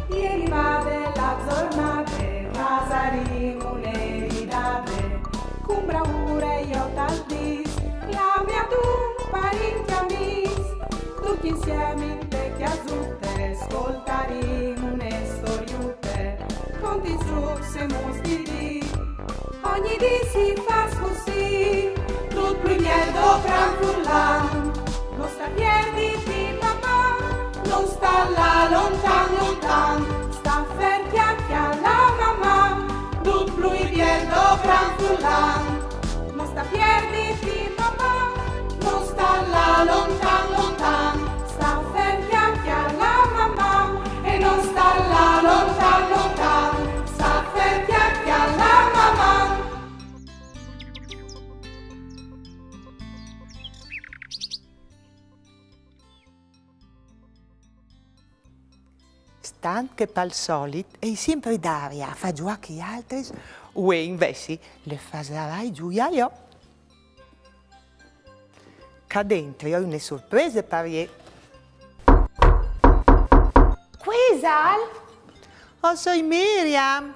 Ieri va della giornata, rasarimo le ridate, con bravura io t'aldis, la mia tu parenti amis, tutti insieme in te chiasutte, ascoltarimo une storiute, conti su se mostri, ogni dì si fa così, tutto primiero franfurlan, non sta piedi di papà, non sta là lontan, sta fer chiacchia la mamma, tutto primiero franfurlan, non sta piedi di papà, non sta là lontan, sta fer chiacchia la mamma, e non sta là lontan, sta fer chiacchia la mamma. Stant che pal solit e sempre d'aria fa giù che gli altri, o invece le farai giuia io. Ca dentro ho una sorpresa per te. Quisal? Oh, sei Miriam.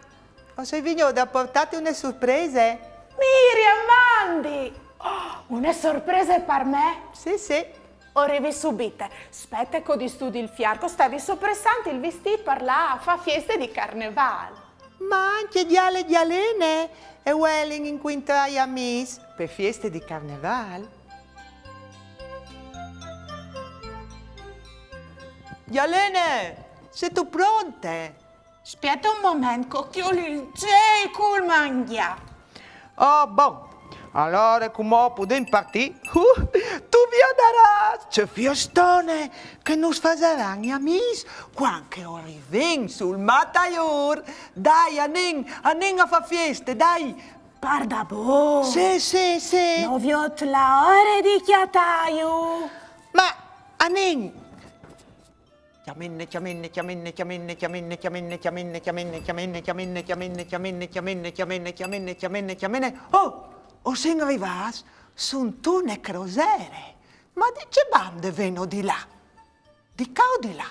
Oh, sei venuta a portarti una sorpresa? Miriam, Mandi! Oh, una sorpresa per me? Sì. Arrivi subito. Aspetta che di studi il fiarco, stavi soppressando il vestito per la fa festa di carnevale. Ma anche di Alene e Welling incontrai amici per feste di carnevale. Alene, sei tu pronta? Aspetta un momento, che ho il J col mangia. Oh, bon. Allora, come possiamo partire? Tu vedrai, c'è fiestone che non faranno gli amici quando arriviamo sul Mataior. Dai, anen a fare feste, dai. Parda bo. Sì. Non vi ho la ora di chiataio. Ma, anen. Chiamenne. Oh, se arrivas, sono tu ne crosere. Ma di che bande vengono di là? Di qua o di là?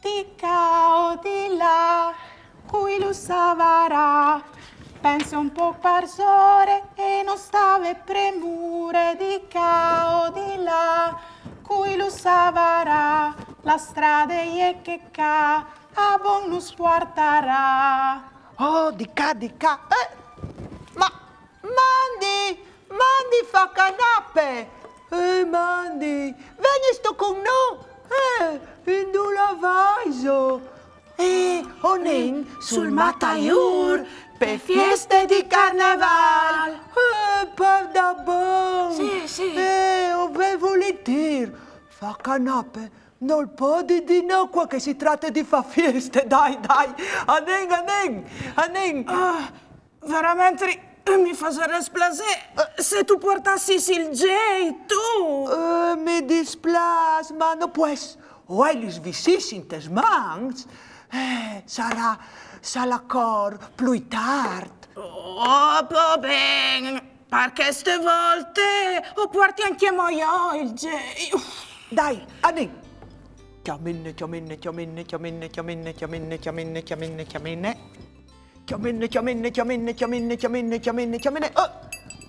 Di qua o di là, cui lo savarà. Pensa un po' parsore e non stave premure. Di qua o di là, cui lo savarà. La strada è che ca, a bonus portarà. Oh, di qua. Ma, Mandi fa canappe. Mandi, vieni sto con noi. In dove la vai? Onen sul Mataiur per feste di carnaval. Parda bon. Sì. Ho voluto dire, fa canappe. Non può di no qua che si tratta di fa feste, dai. Anen. Veramente mi fa dispiacere se tu portassi il J, tu. Mi dispiace, ma non può essere. O hai gli vicissimi mans, sarà cor più tardi. Oh, va bene, perché ste volte o porti anche io il J. Dai, Anen. Chiamenne.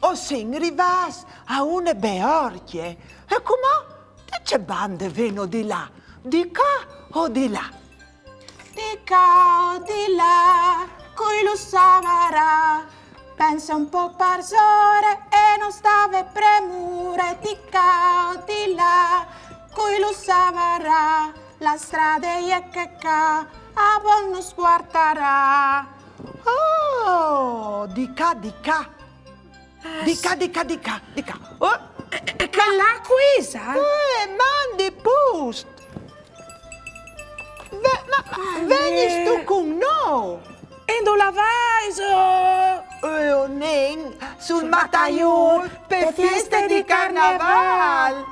Oh, se rivas a una beorchie. E come? Che bande vengono di là? Di qua o di là? Di qua o di là, cui lo savarà. Pensa un po' parsore e non stave premure. Di qua o di là, cui lo savarà. La strada è che ca, a bonus portarà. Oh, di qua. Di qua. Oh, Che la quisa? Mandi post. Vieni tu con noi. E dove la vai? Onen sul Mataiur per feste di carnaval.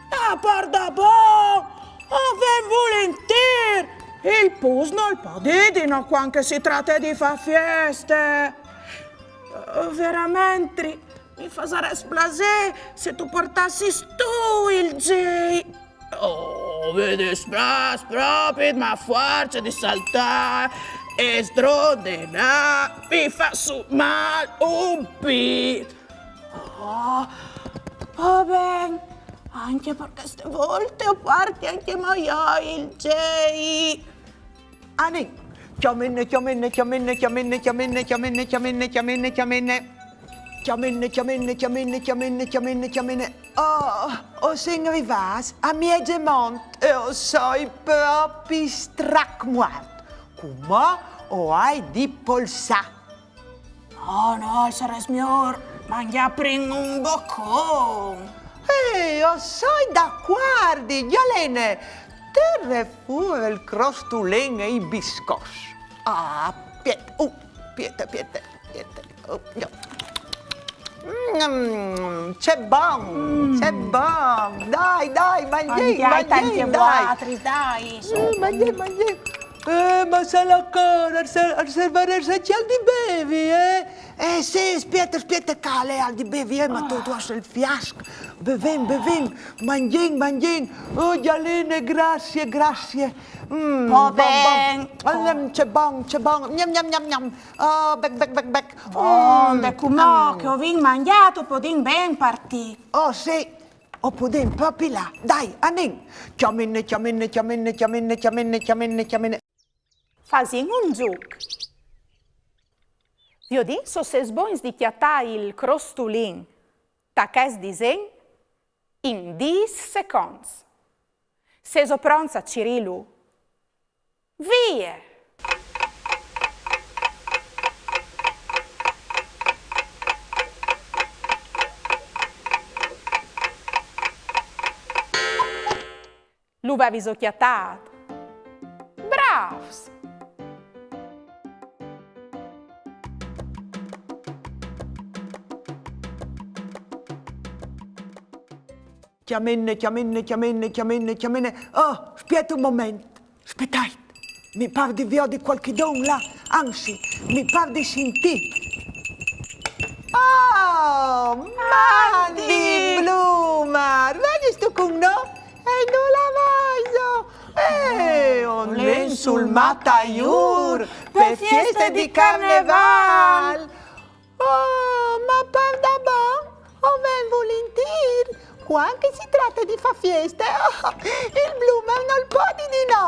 Ah, parda bo! Oh, ben volentieri! Il pus non può dire no quando si tratta di fare feste. Veramente mi fa dispiacere se tu portassi tu il J. Oh. Ove spras proprio ma forza di saltare e sdrondenar mi fa su mal un pit. Va bene, anche per queste volte ho parti anche io il J. Aning, chiamenne. Oh, sen rivas, a mie gemont, io soy proprio stracmuart. Come o hai di polsa? Oh no, sares mior, mangia prin un boccone. Io soy d'accordo, Gialene. Terre fuori il crostulen e i biscos. Ah, piete, piete. Oh, no. C'è bon. Dai, mangiai, tanti dai. vuotri, dai. Mangiai. Ma sa la cara, al servare al di bevi, sì, aspetta, cale, al di bevi, ma tu hai il fiasco. Bevem, mangiai. Oh, Gialene, grazie. Ben. C'è bon. Gnam. Oh, bec. Come che ho mangiato, podin ben partì. Oh, sì. O podem proprio là. Dai, anem. Chiamenne. Fasin un giuc. Vi ho detto se sbons di chiatà il crostulin, tacches disen in 10 secondi. Se so pronza Cirilu, via! L'uva visocchiatato. Bravs! Chiamenne. Oh, aspetta un momento. Aspettate. Mi par di vedere qualche don là. Anzi, mi par di sentire. Oh, Mandy Blumar. Vedi sto con noi? E non la vedo. On ven sul Mataiur per feste di carneval. Oh, ma par da bon. O ven volentieri. Quando si tratta di fare feste, il Blumar non può di no.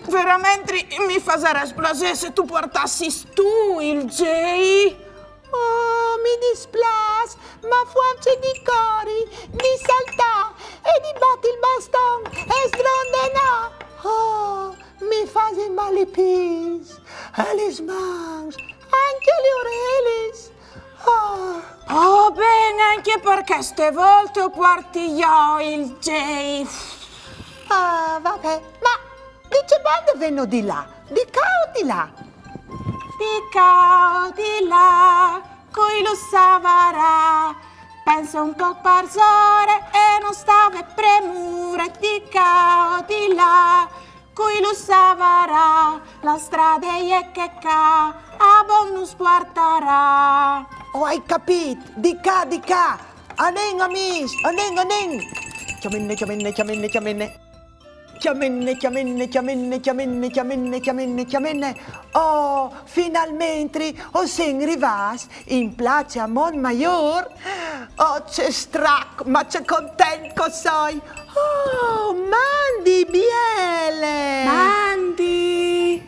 Veramente mi fa esplodere se tu portassi tu il J. Oh, mi dispiace, ma forse di cori, di saltare e di batti il bastone e sdrondenare. Oh, mi fa male i piedi, e le mani, anche le orecchie. Oh, bene, anche perché ste volte ho porti io il J. Vabbè, ma dice quando vengo di là? Di qua o di là? Picao di là, coi lo savarà. Pensa un po' parzore e non stava premure. Di cao di là, coi lo savarà. La strada è che ca, a bonus porterà. Oh, hai capito? Di qua. Anen, amis, anen. Chiamenne. Oh, finalmente ho sen rivas in place a Montmayor. Oh, c'è strac, ma c'è contento sei. Oh, Mandy Biele. Mandy,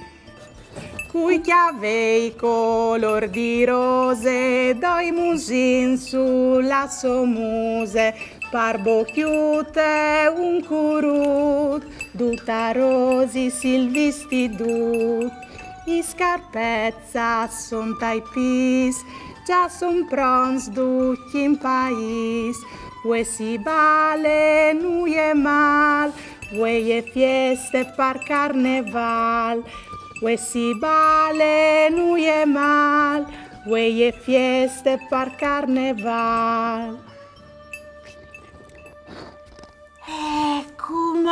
cui chiavei color di rose, dai musin sulla sua muse, parbo chiute un curut, duta rosi silvisti dut, i scarpezza son taipis, già son prons dutti in pais, ue si bale nu je mal, ue je fieste par carneval, ue si bale nu je mal, ue je fieste par carneval. Come?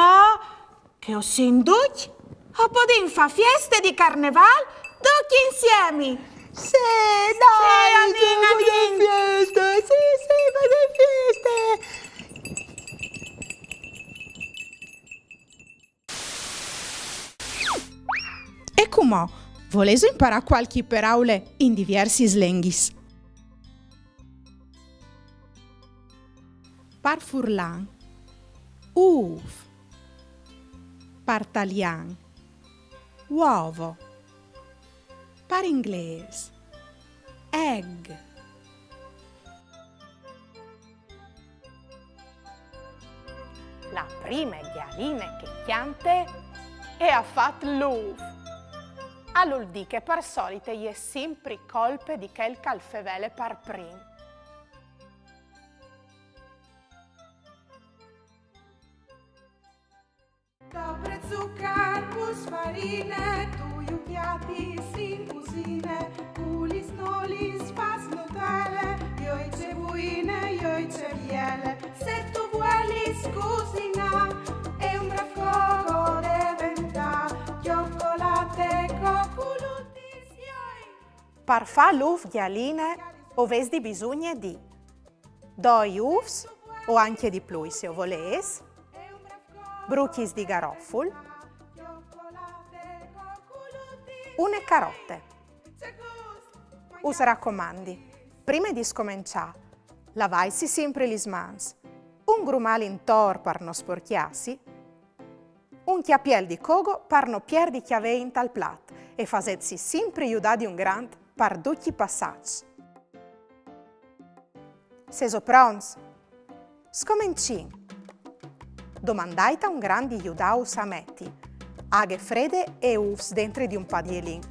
Che ho sinduc? A podin fa feste di carneval? Tutti insieme! Sì, dai, Adin. feste, sì, vado in feste. Come volete imparare qualche parole in diversi slenghis? Par furlan, uf. Par talian, uovo. Par inglese, egg. La prima gallina che chiante e ha fatto l'uovo. Allora di che per solite è sempre colpe di quel calfevele par prim. Dobre zuccar, pus farine, tu iubiati sin cusine, culis nolis fas nutele, io ce buine, io ce miele. Se tu vuelis cusina, e un raffogo diventa, cioccolate, coculutis, Per fare l'uovo galline avete bisogno di 2 uova o anche di più se volete, bruchis di garoful, une carote. Us raccomandi, prima di scominciare, lavai sempre le mani, un grumale in tor per non sporchiarsi, un chiappiel di cogo per non perdere chiave in tal plat e fasetsi sempre aiutare di un grande per tutti i passaggi. Se so pronti, scomincin. Domandaita un grande aiutau sametti, aghe fredde e uvs dentro di un padielin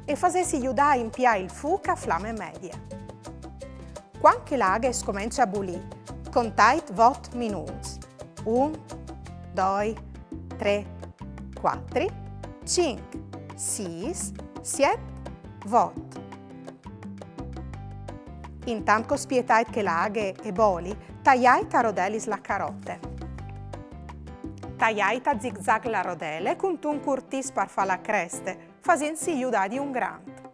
e fasesi aiutare in pia il fuoco a fiamme medie. Quando l'aghe scomincia a bulì, contate 8 minuti. 1, 2, 3, 4, 5, 6, 7, 8. Intanto spietate che l'aghe e boli, tagliate a rodelli la carote. Tagliate a zigzag la rodelle con un curtis per fare la creste, facendosi aiutare di un grande.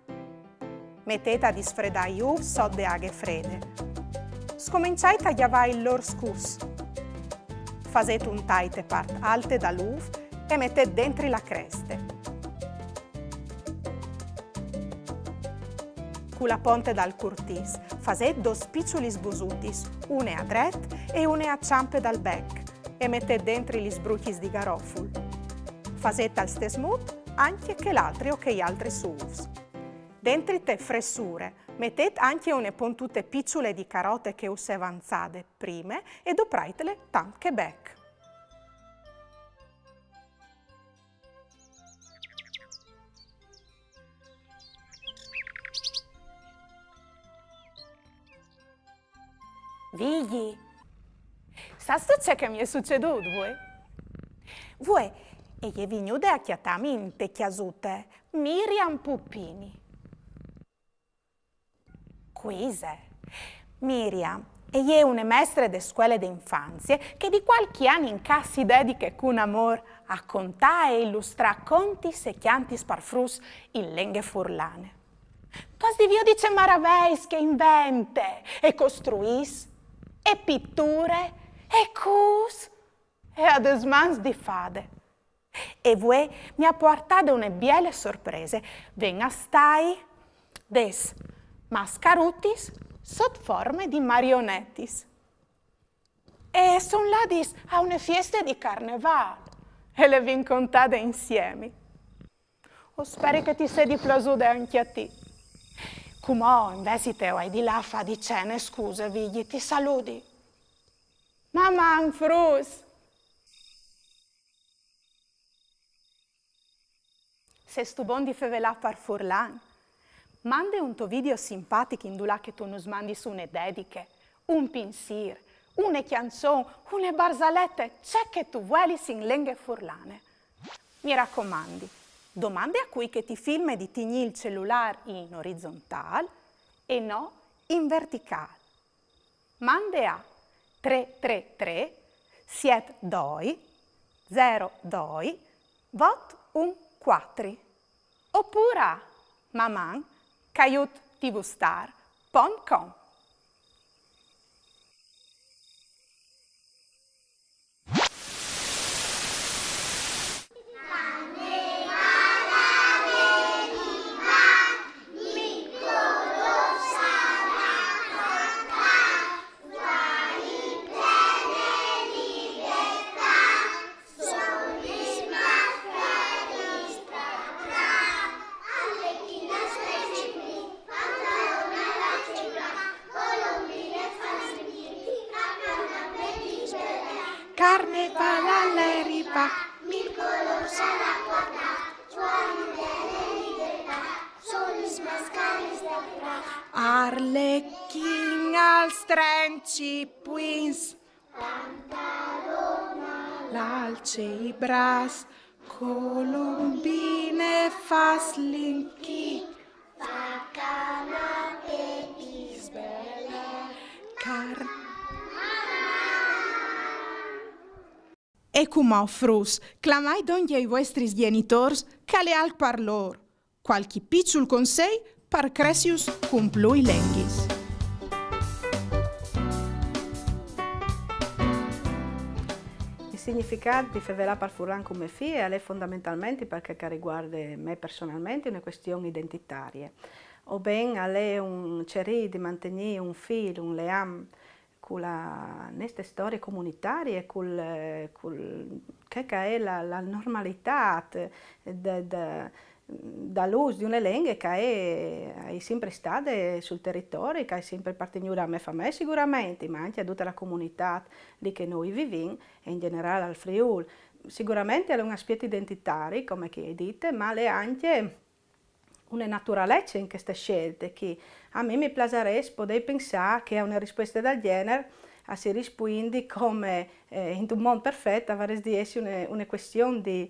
Mettete a disfredare gli uova sotto le aghe fredde. Scominciate a lavare il loro scus. Fate un taite part alte dall'uva e mettete dentro la creste. Con la ponte dal curtis, fate 2 spiccioli sbusutis, une a dret e une a ciampe dal bec. E mettete dentro gli sbruchis di garoful. Fate al stesso modo anche che l'altro o che gli altri suvs. Dentro te fressure, mettete anche une pontute picciole di carote che us avanzate prime e dopraitele tant che bec. Vigli! Sasto c'è che mi è succeduto, voi? Voi, e gli è venuta a chiatarmi in te chiasute Miriam Pupini. Quise. Miriam è una maestra di scuole d'infanzia che di qualche anno in casa si dedica con amore a contare e illustrare conti e chianti sparfrus in lingue furlane. Così Dio dice maraveis che invente e costruis e pitture e cus e ad mans di fade. E voi mi ha portato una belle sorprese. Ven a stai des mascarutis sotto forme di marionettis. E son ladis a una festa di carnevale e le vin contate insieme. O spero che ti sei piaciute anche a te. Come invece te hai di là fa di cene, scusa, vigli, ti saluti. Mamma, frus. Se stu bon di fevelà par furlan, mande un tuo video simpatico in dulà che tu nos mandi su une dediche, un pinsir, une canzone, une barzalette, c'è che tu vuoi in lingue furlane. Mi raccomandi, domande a cui che ti filma di tigni il cellulare in orizzontale e no in verticale. Mande a 333 72 02 4 oppure a maman@tvstar.com. Arlecchino al strenci puins, l'alce i bras, colombine fa slinchi, car. E cum frus, clamai donde ai vostri genitors, cale al parlor, qualchi piccul consei, par cresius cum plui lenghis. Il significato di Fevela Parfuran come FI è fondamentalmente perché riguarda me personalmente una questione identitaria. O ben è un cerì di mantenere un filo, un leam con la nostra storia comunitaria, con che è la normalità dall'uso di una lingua che è sempre stata sul territorio, che è sempre appartenuta a me sicuramente, ma anche a tutta la comunità lì che noi viviamo e in generale al Friuli. Sicuramente è un aspetto identitario, come che dite, ma è anche una naturalezza in queste scelte che a me mi piacerebbe poter pensare che a una risposta del genere si risponde come in un mondo perfetto avresti di essere una questione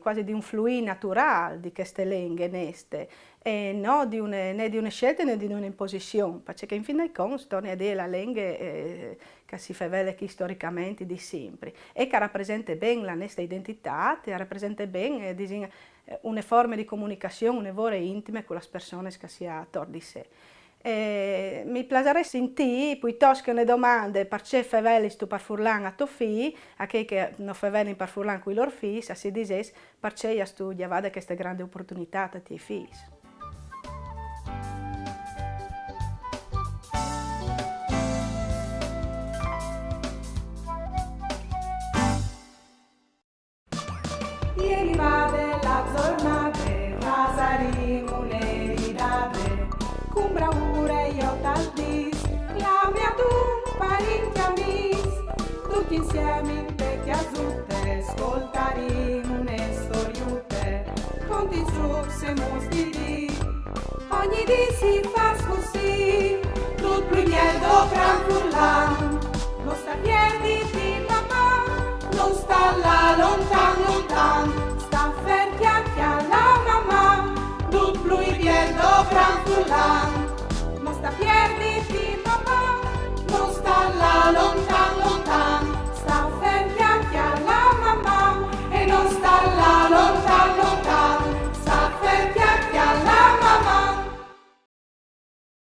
quasi di un fluire naturale di queste lingue neste e non né di una scelta né di un'imposizione, perché in fin dei conti torna a dire la lingua che si fa qui storicamente di sempre e che rappresenta bene la nostra identità, che rappresenta bene una forma di comunicazione, una vera intima con le persone che si ha attorno di sé. Mi piacerebbe sentire, piuttosto che una domanda, perché fai tu parfurlan a tuo figlio, a che non fai parfurlan con i loro figli, se si dicesse perché tu già vada questa grande opportunità a tuoi figli. Ieri va della giornata, pasaremo le ridate, con bravura io t'aldis, la mia tu parenti amis, tutti insieme in vecchia zutte, ascoltaremo une storiute, conti giù se mostri, ogni dì si fa